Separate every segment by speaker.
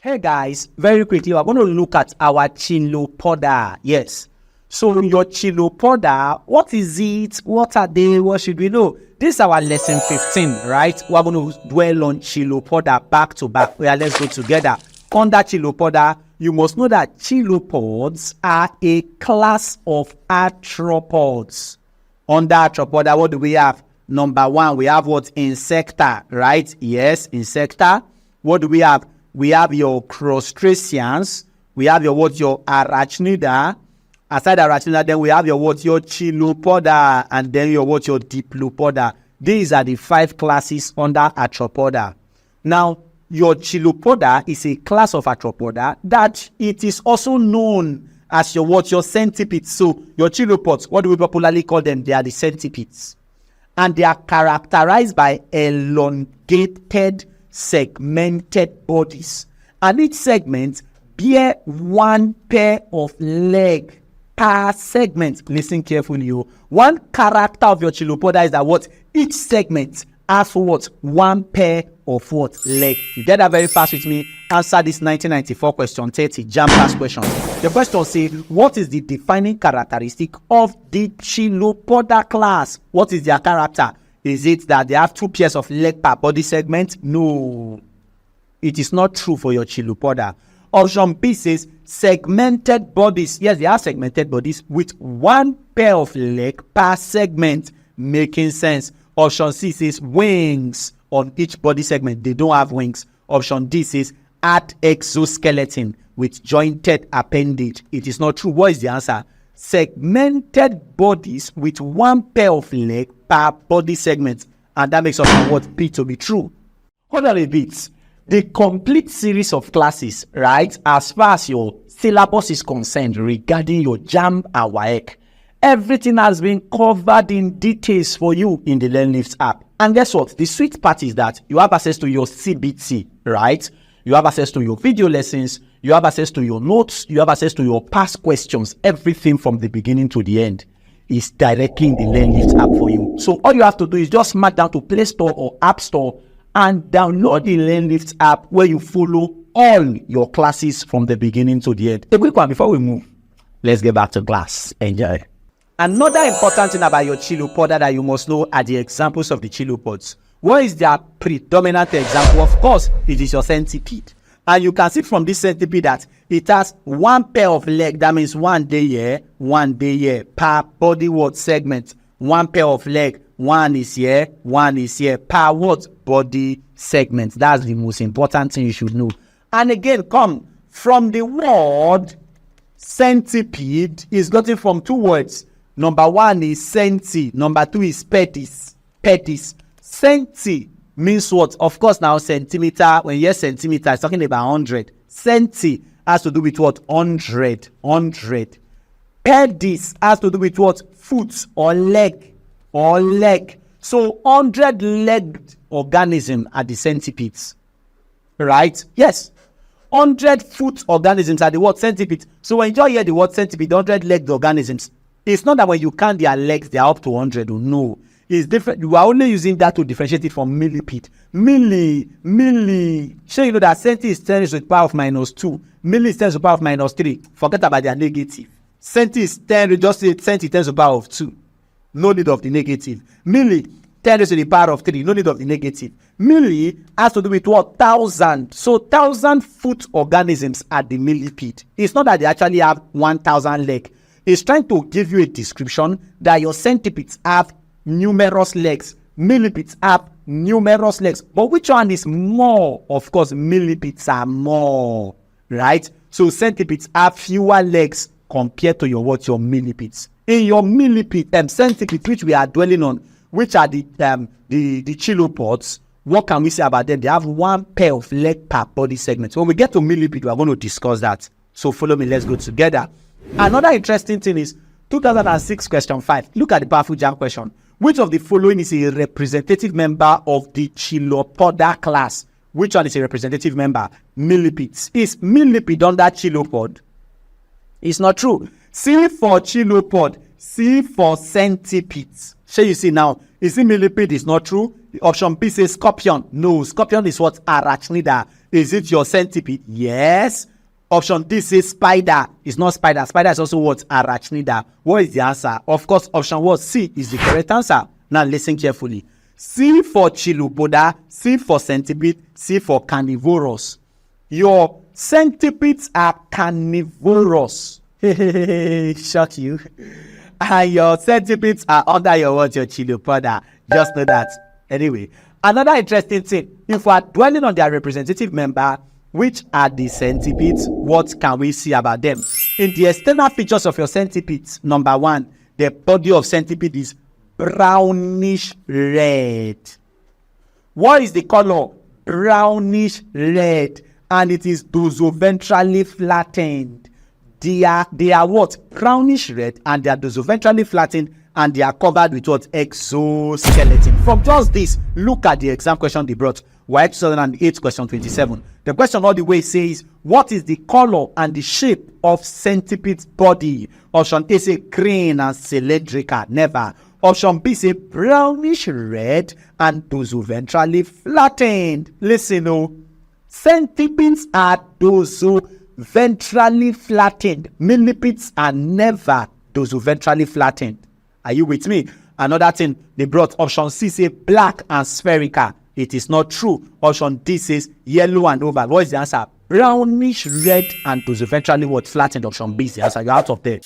Speaker 1: Hey guys, very quickly, we're going to look at our Chilopoda. Yes. So your Chilopoda, what is it? What are they? What should we know? This is our lesson 15, right? We're going to dwell on Chilopoda back to back. Yeah, let's go together. Under Chilopoda, you must know that chilopods are a class of arthropods. Under arthropoda, what do we have? Number one, we have what? Insecta, right? Yes, Insecta. What do we have? We have your crustaceans. We have your what? Your arachnida. Aside arachnida, then we have your what? Your Chilopoda. And then your what? Your Diplopoda. These are the 5 classes under arthropoda. Now, your Chilopoda is a class of arthropoda that it is also known as your what? Your centipedes. So, your chilopods, what do we popularly call them? They are the centipedes. And they are characterized by elongated, segmented bodies, and each segment bear one pair of leg per segment. Listen carefully. One character of your Chilopoda is that what? Each segment has what? One pair of what? Leg. You get that very fast with me. Answer this 1994 question 30 Jamb class question. The question says, what is the defining characteristic of the Chilopoda class? What is their character? Is it that they have 2 pairs of leg per body segment? No. It is not true for your Chilopoda. Option B says segmented bodies. Yes, they have segmented bodies with 1 pair of leg per segment. Making sense. Option C says wings on each body segment. They don't have wings. Option D says at exoskeleton with jointed appendage. It is not true. What is the answer? Segmented bodies with 1 pair of leg per body segment, and that makes us what B to be true. Hold on a bit. The complete series of classes, right, as far as your syllabus is concerned regarding your Jamb and Waec, everything has been covered in details for you in the LearnLift app. And guess what? The sweet part is that you have access to your CBT, right? You have access to your video lessons, you have access to your notes, you have access to your past questions. Everything from the beginning to the end is directly in the LearnLift app for you. So all you have to do is just mark down to Play Store or App Store and download the LearnLift app where you follow all your classes from the beginning to the end. A quick one before we move. Let's get back to class. Enjoy. Another important thing about your Chilopoda that you must know are the examples of the chilopods. What is their predominant example? Of course, it is your centipede. And you can see from this centipede that it has 1 pair of leg. That means 1 day here, 1 day here per body what segment. 1 pair of leg, 1 is here, 1 is here per what? Body segment. That's the most important thing you should know. And again, come from the word centipede is gotten from 2 words. Number 1 is centi. Number 2 is pedis. Pedis. Centi means what? Of course, now centimeter. When you hear centimeter, it's talking about 100. Centi has to do with what? 100. 100. Pedis has to do with what? Foot or leg. Or leg. So 100-legged organisms are the centipedes. Right? Yes. 100-foot organisms are the word centipede. So when you hear the word centipede, 100-legged organisms, it's not that when you count their legs, they are up to 100. No. It's different. You are only using that to differentiate it from millipede. Milli. Sure, you know that centi is 10 to the power of minus 2. Milli is 10 to the power of minus 3. Forget about their negative. Centi is 10, just say centi 10 to the power of 2. No need of the negative. Milli, 10 to the power of 3. No need of the negative. Milli has to do with what? 1,000. So 1,000-foot organisms are the millipede. It's not that they actually have 1,000 legs. It's trying to give you a description that your centipedes have numerous legs. Millipedes have numerous legs. But which one is more? Of course, millipedes are more, right? So centipedes have fewer legs compared to your what? Your millipedes. In your millipede, centipedes, which we are dwelling on, which are the chilopods, what can we say about them? They have 1 pair of leg per body segment. When we get to millipede, we are going to discuss that. So follow me. Let's go together. Another interesting thing is 2006 question 5. Look at the powerful Jamb question. Which of the following is a representative member of the Chilopoda class? Which one is a representative member? Millipedes. Is millipede under chilopod? It's not true. C for chilopod C for centipedes. Shall you see now? You see millipede is not true. Option B says scorpion. No, scorpion is what? Arachnida. Is it your centipede? Yes. Option D says spider. It's not spider. Spider is also what? Arachnida. What is the answer? Of course, option what? C is the correct answer. Now listen carefully. C for Chilopoda, C for centipede, C for carnivorous. Your centipedes are carnivorous. Shock you. And your centipedes are under your what? Your Chilopoda. Just know that. Anyway, another interesting thing. If we are dwelling on their representative member, which are the centipedes, what can we see about them? In the external features of your centipedes, number one, the body of centipede is brownish red. What is the color? Brownish red. And it is dorsoventrally flattened. They are what? Brownish red, and they are dorsoventrally flattened, and they are covered with what? Exoskeleton. From just this, look at the exam question they brought. WAEC 2008 question 27. The question all the way says, what is the color and the shape of centipede's body? Option A say green and cylindrical. Never. Option B say brownish red and dorsoventrally flattened. Listen, oh. Centipedes are dorsoventrally flattened. Millipedes are never dorsoventrally flattened. Are you with me? Another thing they brought, option C say black and spherical. It is not true. Option D says yellow and oval. What is the answer? Brownish red and dorsoventrally what? Flattened. Option B is the answer. You're out of there.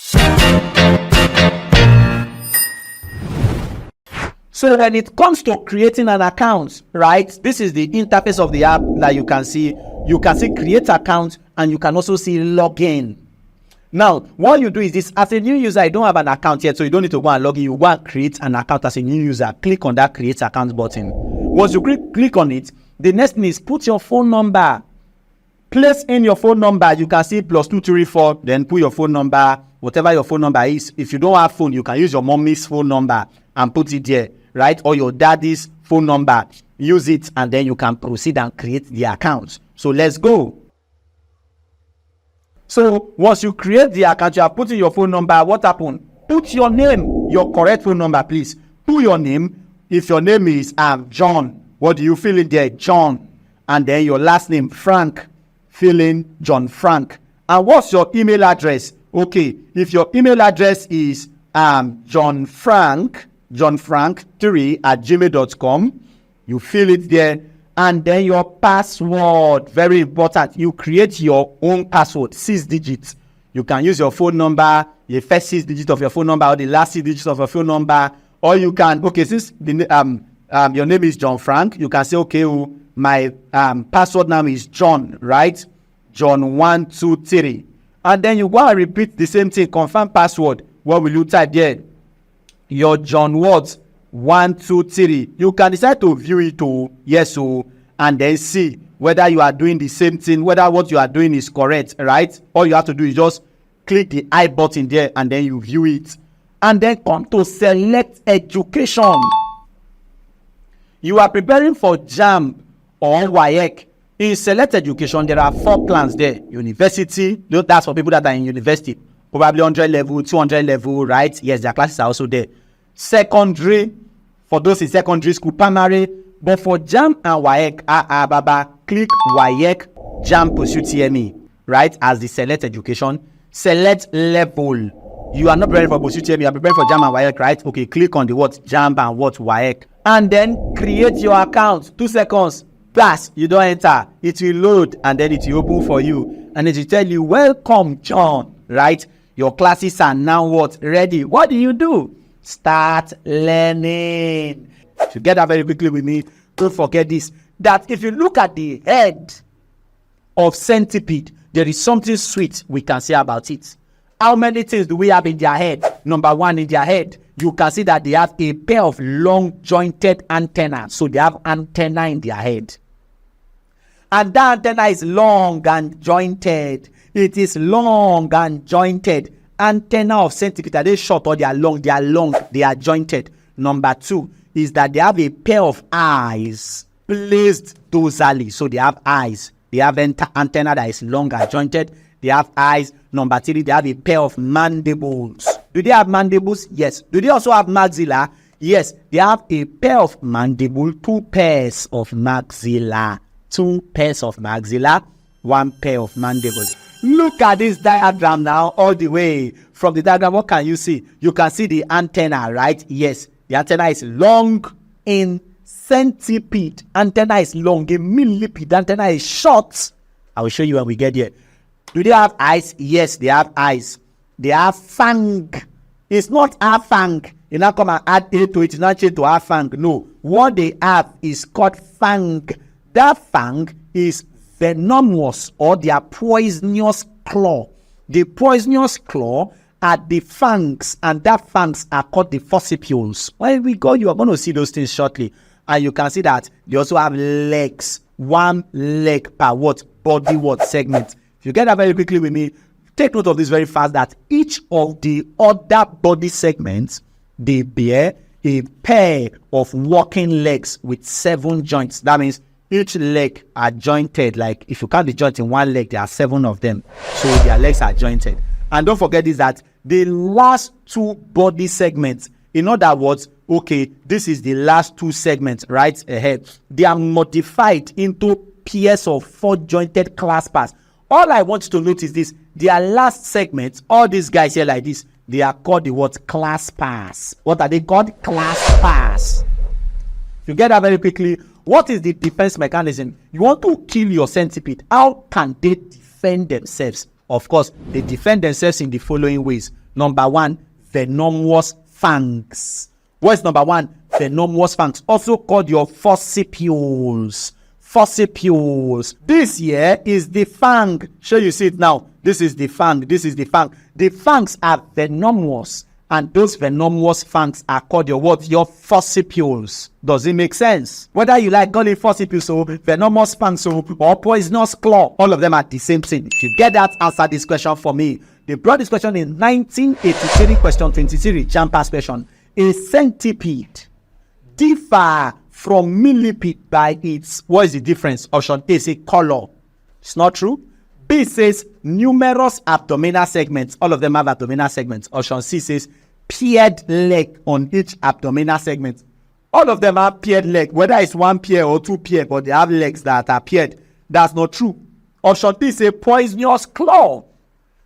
Speaker 1: So when it comes to creating an account, right? This is the interface of the app that you can see. You can see create account, and you can also see login. Now, what you do is this. As a new user, you don't have an account yet, so you don't need to go and log in. You go and create an account as a new user. Click on that create account button. Once you click on it, the next thing is put your phone number. Place in your phone number. You can see +234. Then put your phone number, whatever your phone number is. If you don't have phone, you can use your mommy's phone number and put it there, right? Or your daddy's phone number. Use it, and then you can proceed and create the account. So let's go. So once you create the account, you are putting your phone number. What happened? Put your name, your correct phone number, please. Put your name. If your name is John, what do you fill in there? John. And then your last name, Frank. Fill in John Frank. And what's your email address? Okay, if your email address is johnfrank3@gmail.com, you fill it there. And then your password, very important. You create your own password, 6 digits. You can use your phone number, the first 6 digits of your phone number, or the last 6 digits of your phone number. Or you can, okay, since your name is John Frank, you can say, okay, my password name is John, right? John 123. And then you go and repeat the same thing, confirm password. What will you type there? Your John what? 123. You can decide to view it to yes or, and then see whether you are doing the same thing, whether what you are doing is correct, right? All you have to do is just click the I button there, and then you view it. And then come to select education. You are preparing for Jamb or WAEC. In select education, there are 4 plans there. University, that's for people that are in university. Probably 100 level, 200 level, right? Yes, their classes are also there. Secondary, for those in secondary school, primary. But for Jamb and WAEC, Baba, click WAEC Jamb Utme, right? As the select education. Select level. You are not preparing for Utme, you are preparing for Jamb and WAEC, right? Okay, click on the what? Jamb and what? WAEC. And then create your account. 2 seconds. Pass, you don't enter. It will load, and then it will open for you. And it will tell you, welcome, John, right? Your classes are now what? Ready. What do you do? Start learning. To get that very quickly with me, don't forget this, that if you look at the head of centipede, there is something sweet we can say about it. How many things do we have in their head? Number 1, in their head, you can see that they have a pair of long jointed antennae. So they have antenna in their head. And that antenna is long and jointed. It is long and jointed. Antenna of centipede, are they short or they are long? They are long, they are jointed. Number 2 is that they have a pair of eyes placed dorsally. So they have eyes. They have antenna that is long and jointed. They have eyes. Number 3, they have a pair of mandibles. Do they have mandibles? Yes. Do they also have maxilla? Yes. They have a pair of mandible, 2 pairs of maxilla. 2 pairs of maxilla, 1 pair of mandibles. Look at this diagram now all the way. From the diagram, what can you see? You can see the antenna, right? Yes. The antenna is long in centipede. Antenna is long in millipede. Antenna is short. I will show you when we get here. Do they have eyes? Yes, they have eyes. They have fang. It's not a fang. You now come and add A to it. It's not change to a fang. No. What they have is called fang. That fang is venomous, or their poisonous claw. The poisonous claw are the fangs, and that fangs are called the forcipules. When we go, you are going to see those things shortly. And you can see that they also have legs. 1 leg per what? Body what? Segment. If you get that very quickly with me, take note of this very fast, that each of the other body segments, they bear a pair of walking legs with 7 joints. That means each leg are jointed. Like if you count the joints in 1 leg, there are 7 of them. So their legs are jointed. And don't forget this, that the last 2 body segments, in other words, okay, this is the last 2 segments right ahead. They are modified into pairs of 4 jointed claspers. All I want you to notice is this: their last segments, all these guys here like this, they are called the what? Claspers. What are they called? Claspers. You get that very quickly. What is the defense mechanism? You want to kill your centipede. How can they defend themselves? Of course, they defend themselves in the following ways. Number 1, venomous fangs. What is number 1? Venomous fangs, also called your forcipules. Forcipules. This here is the fang. Sure, you see it now. This is the fang. This is the fang. The fangs are venomous, and those venomous fangs are called your what? Your forcipules. Does it make sense? Whether you like calling forcipules or venomous fangs or poisonous claw, all of them are the same thing. If you get that, answer this question for me. They brought this question in 1983, question 23, Jamb question. A centipede differ from millipede by its, what is the difference? Option A say color. It's not true. B says numerous abdominal segments. All of them have abdominal segments. Option C says paired leg on each abdominal segment. All of them have paired leg, whether it's 1 pair or 2 pair, but they have legs that are paired. That's not true. Option D say poisonous claw.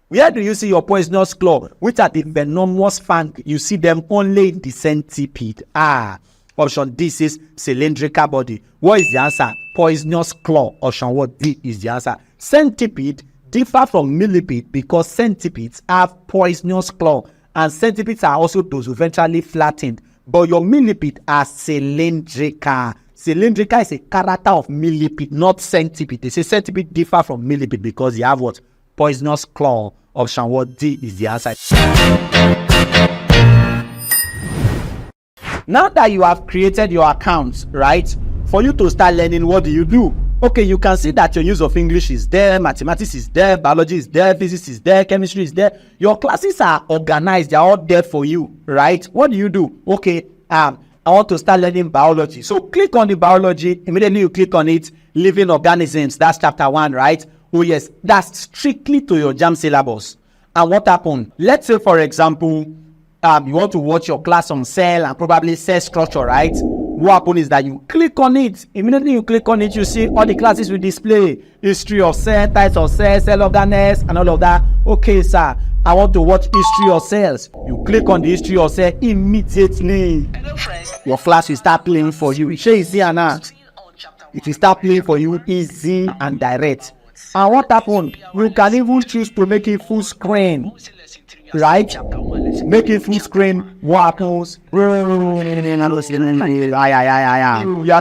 Speaker 1: Where do you see your poisonous claw? Which are the venomous fang? You see them only in the centipede. Option D says cylindrical body. What is the answer? Poisonous claw. Option what? D is the answer. Centipede differ from millipede because centipedes have poisonous claw, and centipedes are also those ventrally flattened. But your millipede are cylindrical. Cylindrical is a character of millipede, not centipede. They say centipede differ from millipede because you have what? Poisonous claw. Option what? D is the answer. Now that you have created your account, right, for you to start learning, what do you do? Okay, you can see that your use of English is there, mathematics is there, biology is there, physics is there, chemistry is there. Your classes are organized, they are all there for you, right? What do you do? Okay, I want to start learning biology. So click on the biology, immediately you click on it, living organisms, that's chapter 1, right? Oh yes, that's strictly to your JAMB syllabus. And what happened? Let's say, for example, you want to watch your class on cell and probably cell structure, right? What happens is that you click on it. Immediately you click on it, you see all the classes will display history of cell, types of cells, cell organelles, and all of that. Okay, sir, I want to watch history of cells. You click on the history of cell immediately. Hello, friends. Your class will start playing for you. It's easy and it will start playing for you easy and direct. And what happened? You can even choose to make it full screen. Right? Make it full screen. What happens? You are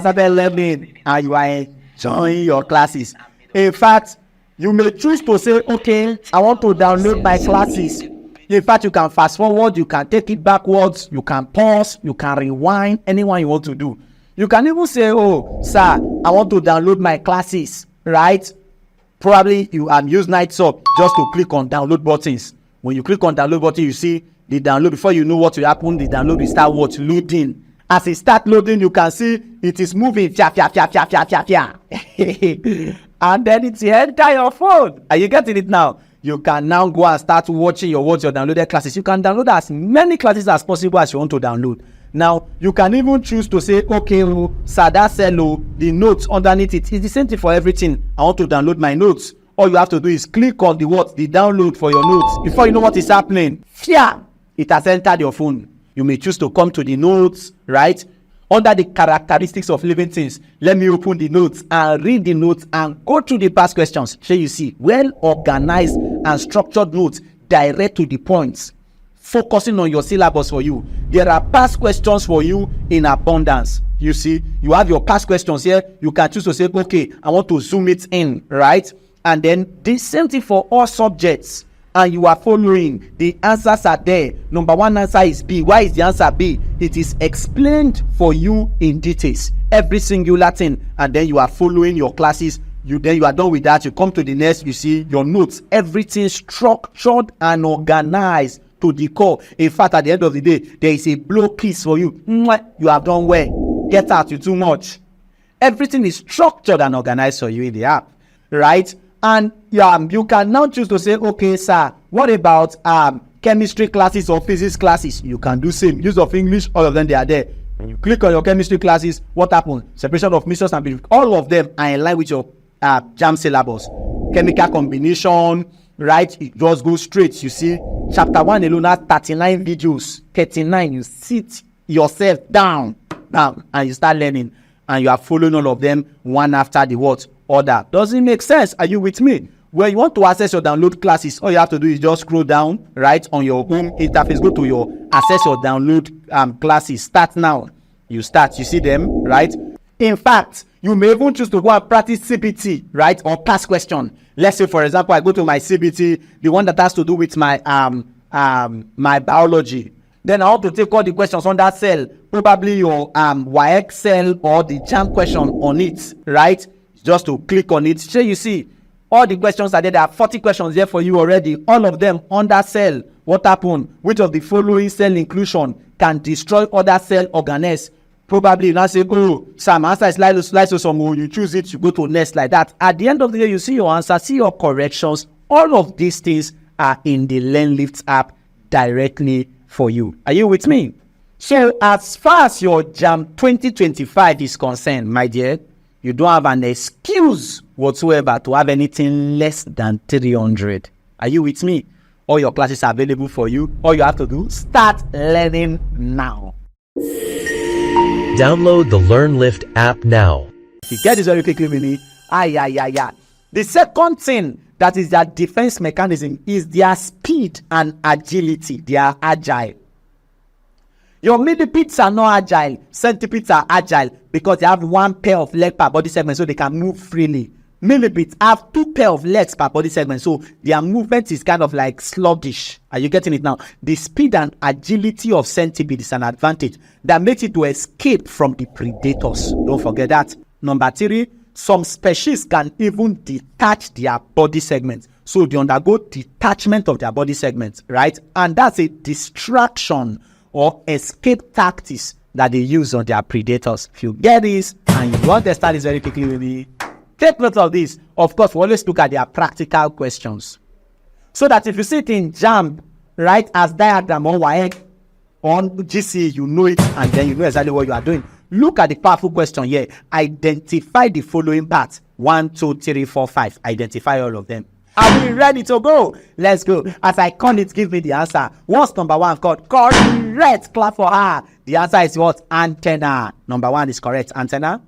Speaker 1: started learning and you are enjoying your classes. In fact, you may choose to say, okay, I want to download my classes. In fact, you can fast forward, you can take it backwards, you can pause, you can rewind, anyone you want to do. You can even say, oh, sir, I want to download my classes, right? Probably you use Nightsub just to click on download buttons. When you click on download button, you see the download. Before you know what will happen, the download will start loading. As it start loading, you can see it is moving. And then it's enter your phone. Are you getting it now? you can now go and start watching your downloaded classes. You can download as many classes as possible as you want to download. Now, you can even choose to say, okay, sir, that's the notes underneath it. It's the same thing for everything. I want to download my notes. All you have to do is click on the download for your notes. Before you know what is happening, it has entered your phone. You may choose to come to the notes, right? Under the characteristics of living things, let me open the notes and read the notes and go through the past questions. So you see, well organized and structured notes, direct to the points, focusing on your syllabus for you. There are past questions for you in abundance. You see, you have your past questions here. You can choose to say, okay, I want to zoom it in, right? And then the same thing for all subjects. And you are following. The answers are there. Number one answer is B. Why is the answer B? It is explained for you in details. Every singular thing. And then you are following your classes. You are done with that. You come to the next. You see your notes. Everything structured and organized to the core. In fact, at the end of the day, there is a blow kiss for you. You have done well. Get out. You too much. Everything is structured and organized for you in the app. Right? And you can now choose to say, okay, sir, what about chemistry classes or physics classes? You can do same. Use of English, all of them, they are there. When you click on your chemistry classes, what happens? Separation of mixtures and purification. All of them are in line with your JAMB syllabus. Chemical combination, right? It just goes straight. You see, chapter 1 alone has 39 videos. 39, you sit yourself down, and you start learning. And you are following all of them one after the order. Does it make sense? Are you with me? When you want to access your download classes, all you have to do is just scroll down right on your home interface. Go to your access your download classes. Start now. You start. You see them, right? In fact, you may even choose to go and practice CBT, right, or past question. Let's say, for example, I go to my CBT, the one that has to do with my my biology. Then I want to take all the questions on that cell, probably your WAEC cell or the JAMB question on it, right? Just to click on it. So you see, all the questions are there. There are 40 questions there for you already. All of them on that cell. What happened? Which of the following cell inclusion can destroy other cell organelles? Probably you now say, oh, some answer is lysosomal. You choose it, you go to next like that. At the end of the day, you see your answer, see your corrections. All of these things are in the LearnLift app directly for you. Are you with me? So as far as your JAMB 2025 is concerned, my dear, you don't have an excuse whatsoever to have anything less than 300. Are you with me? All your classes are available for you. All you have to do, start learning now.
Speaker 2: Download the LearnLift app now.
Speaker 1: You get this very quickly with me. The second thing that is their defense mechanism is their speed and agility. They are agile. Your millipedes are not agile. Centipedes are agile because they have one pair of legs per body segment, so they can move freely. Millipedes have 2 pair of legs per body segment, so their movement is kind of like sluggish. Are you getting it now? The speed and agility of centipede is an advantage that makes it to escape from the predators. Don't forget that. Number 3, some species can even detach their body segments. So they undergo detachment of their body segments, right? And that's a distraction or escape tactics that they use on their predators. If you get this and you understand this very quickly with me, take note of this. Of course, we always look at their practical questions. So that if you see it in JAMB, right, as diagram on WAEC, on GC, you know it, and then you know exactly what you are doing. Look at the powerful question here. Identify the following parts. 1, 2, 3, 4, 5. Identify all of them. Are we ready to go? Let's go. As I call it, give me the answer. What's number 1 called? Correct. Clap for her. The answer is what? Antenna. Number 1 is correct. Antenna.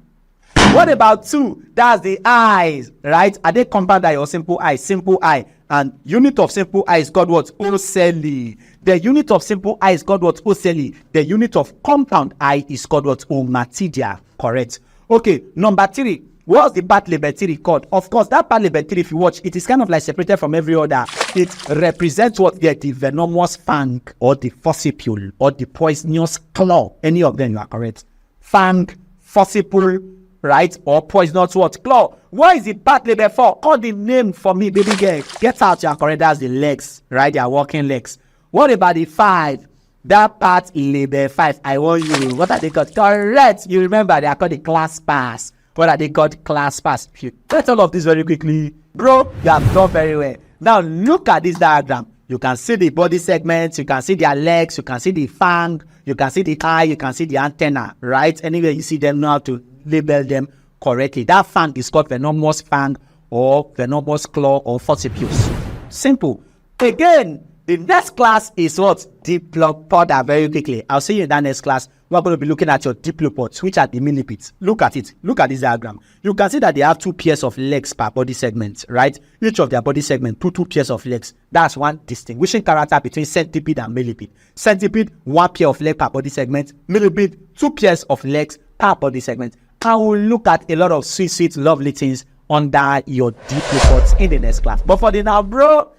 Speaker 1: What about 2? That's the eyes, right? Are they compound eye or simple eye? Simple eye. And unit of simple eye is called what? Ocelli. The unit of simple eye is called what? Ocelli. The unit of compound eye is called what? Ommatidia. Correct. Okay, number 3. What's the part label 3 called? Of course, that part label 3, if you watch, it is kind of like separated from every other. It represents what? The venomous fang or the forcipule or the poisonous claw. Any of them, you are correct. Fang, forcipule, right? Or poisonous what? Claw. What is the part label 4? Call the name for me, baby girl. Get out, you are correct. That's the legs, right? They are walking legs. What about the 5? That part label 5. I want you. What are they called? Correct. You remember they are called the claspers. What are they called? Claspers. If you get all of this very quickly, bro, you have done very well. Now look at this diagram. You can see the body segments, you can see their legs, you can see the fang, you can see the eye, you can see the antenna, right? Anywhere you see them, know how to label them correctly. That fang is called venomous fang or venomous claw or forceps. Simple. Again, the next class is what? Diplopoda. Very quickly. I'll see you in that next class. We're going to be looking at your diplopods, which are the millipedes. Look at it. Look at this diagram. You can see that they have 2 pairs of legs per body segment, right? Each of their body segment, two pairs of legs. That's one distinguishing character between centipede and millipede. Centipede, 1 pair of legs per body segment. Millipede, 2 pairs of legs per body segment. I will look at a lot of sweet, lovely things under your diplopods in the next class. But for the now, bro,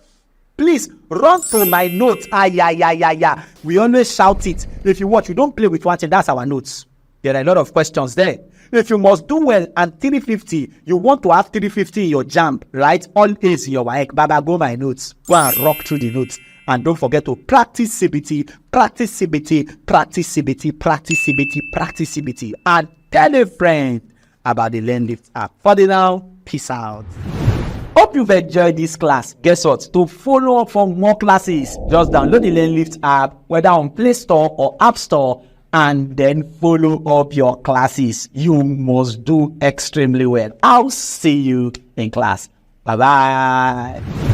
Speaker 1: please run through my notes. Yeah. We always shout it. If you watch, you don't play with one thing. That's our notes. There are a lot of questions there. If you must do well and 350, you want to have 350 in your Jamb, right? All A's in your Waec. Baba, go my notes. Go and rock through the notes. And don't forget to practice CBT, practice CBT, practice CBT, practice CBT, practice CBT. And tell a friend about the LearnLift app. For the now, peace out. Hope you've enjoyed this class. Guess what? To follow up for more classes, just download the LearnLift app, whether on Play Store or App Store, and then follow up your classes. You must do extremely well. I'll see you in class. Bye-bye.